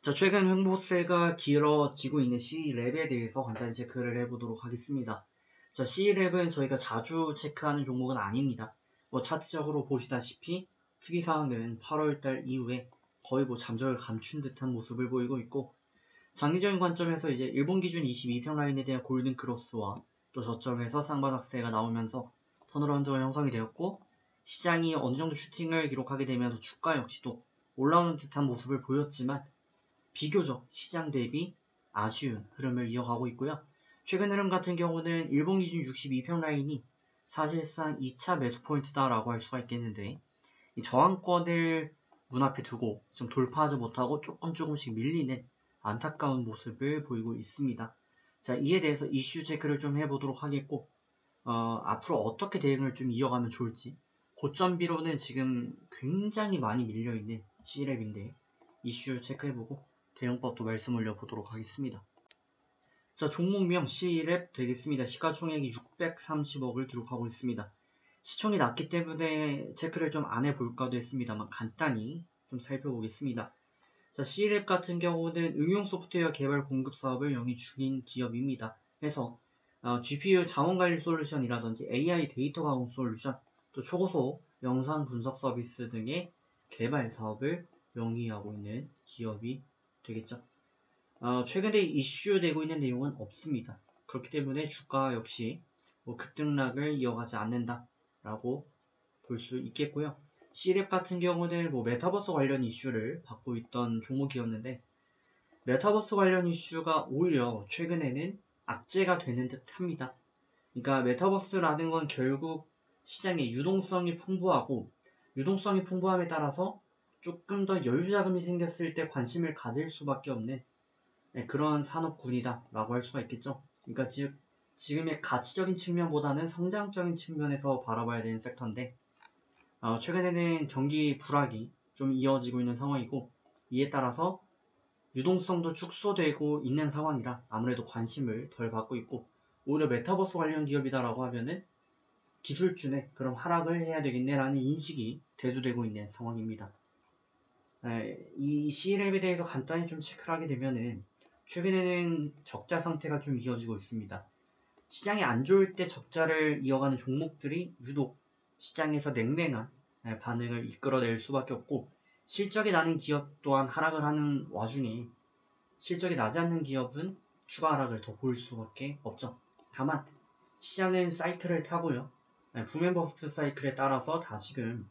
자, 최근 횡보세가 길어지고 있는 C랩에 대해서 간단히 체크를 해보도록 하겠습니다. 자, C랩은 저희가 자주 체크하는 종목은 아닙니다. 차트적으로 보시다시피 특이사항은 8월달 이후에 거의 잠적을 감춘 듯한 모습을 보이고 있고, 장기적인 관점에서 이제 일본 기준 22평 라인에 대한 골든 크로스와 또 저점에서 쌍바닥세가 나오면서 턴어라운드가 형성이 되었고, 시장이 어느 정도 슈팅을 기록하게 되면서 주가 역시도 올라오는 듯한 모습을 보였지만 비교적 시장 대비 아쉬운 흐름을 이어가고 있고요. 최근 흐름 같은 경우는 일본 기준 62평 라인이 사실상 2차 매수 포인트다라고 할 수가 있겠는데, 이 저항권을 문 앞에 두고 지금 돌파하지 못하고 조금씩 밀리는 안타까운 모습을 보이고 있습니다. 자, 이에 대해서 이슈 체크를 좀 해보도록 하겠고, 앞으로 어떻게 대응을 좀 이어가면 좋을지, 고점비로는 지금 굉장히 많이 밀려있는 C랩인데 이슈 체크해보고 대응법도 말씀 올려보도록 하겠습니다. 자, 종목명 C랩 되겠습니다. 시가총액이 630억을 기록하고 있습니다. 시총이 낮기 때문에 체크를 좀 안 해볼까도 했습니다만 간단히 좀 살펴보겠습니다. 자, C랩 같은 경우는 응용 소프트웨어 개발 공급 사업을 영위 중인 기업입니다. 그래서 GPU 자원관리 솔루션이라든지 AI 데이터 가공 솔루션, 또 초고속 영상 분석 서비스 등의 개발 사업을 영위하고 있는 기업이 되겠죠. 최근에 이슈되고 있는 내용은 없습니다. 그렇기 때문에 주가 역시 급등락을 이어가지 않는다라고 볼 수 있겠고요. C랩 같은 경우는 메타버스 관련 이슈를 받고 있던 종목이었는데, 메타버스 관련 이슈가 오히려 최근에는 악재가 되는 듯 합니다. 그러니까 메타버스라는 건 결국 시장의 유동성이 풍부하고, 유동성이 풍부함에 따라서 조금 더 여유자금이 생겼을 때 관심을 가질 수밖에 없는 그런 산업군이다 라고 할 수가 있겠죠. 그러니까 지금의 가치적인 측면보다는 성장적인 측면에서 바라봐야 되는 섹터인데, 최근에는 경기 불황이 좀 이어지고 있는 상황이고, 이에 따라서 유동성도 축소되고 있는 상황이라 아무래도 관심을 덜 받고 있고, 오히려 메타버스 관련 기업이다라고 하면은 기술주네, 그럼 하락을 해야 되겠네 라는 인식이 대두되고 있는 상황입니다. 이 C랩에 대해서 간단히 좀 체크를 하게 되면은 최근에는 적자 상태가 좀 이어지고 있습니다. 시장이 안 좋을 때 적자를 이어가는 종목들이 유독 시장에서 냉랭한 반응을 이끌어낼 수밖에 없고, 실적이 나는 기업 또한 하락을 하는 와중에 실적이 나지 않는 기업은 추가 하락을 더 보일 수밖에 없죠. 다만 시장은 사이클을 타고요, 붐앤버스트 사이클에 따라서 다시금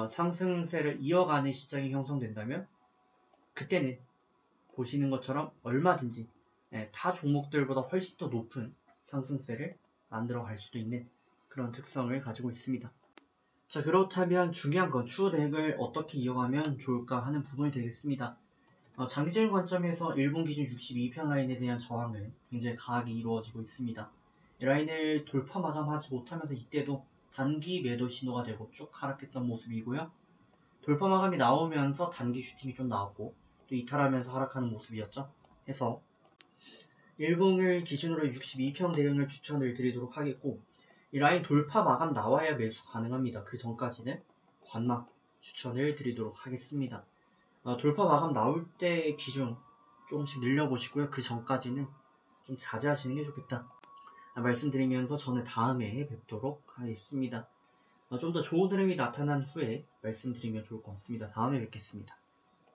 상승세를 이어가는 시장이 형성된다면 그때는 보시는 것처럼 얼마든지 타 종목들보다 훨씬 더 높은 상승세를 만들어 갈 수도 있는 그런 특성을 가지고 있습니다. 자, 그렇다면 중요한 건 추후 대응을 어떻게 이어가면 좋을까 하는 부분이 되겠습니다. 장기적인 관점에서 일본 기준 62평 라인에 대한 저항은 굉장히 강하게 이루어지고 있습니다. 이 라인을 돌파 마감하지 못하면서 이때도 단기 매도 신호가 되고 쭉 하락했던 모습이고요. 돌파 마감이 나오면서 단기 슈팅이 좀 나왔고 또 이탈하면서 하락하는 모습이었죠. 해서 일봉을 기준으로 62평 대응을 추천을 드리도록 하겠고, 이 라인 돌파 마감 나와야 매수 가능합니다. 그 전까지는 관망 추천을 드리도록 하겠습니다. 돌파 마감 나올 때 비중 조금씩 늘려보시고요. 그 전까지는 좀 자제하시는 게 좋겠다 말씀드리면서 저는 다음에 뵙도록 하겠습니다. 좀 더 좋은 흐름이 나타난 후에 말씀드리면 좋을 것 같습니다. 다음에 뵙겠습니다.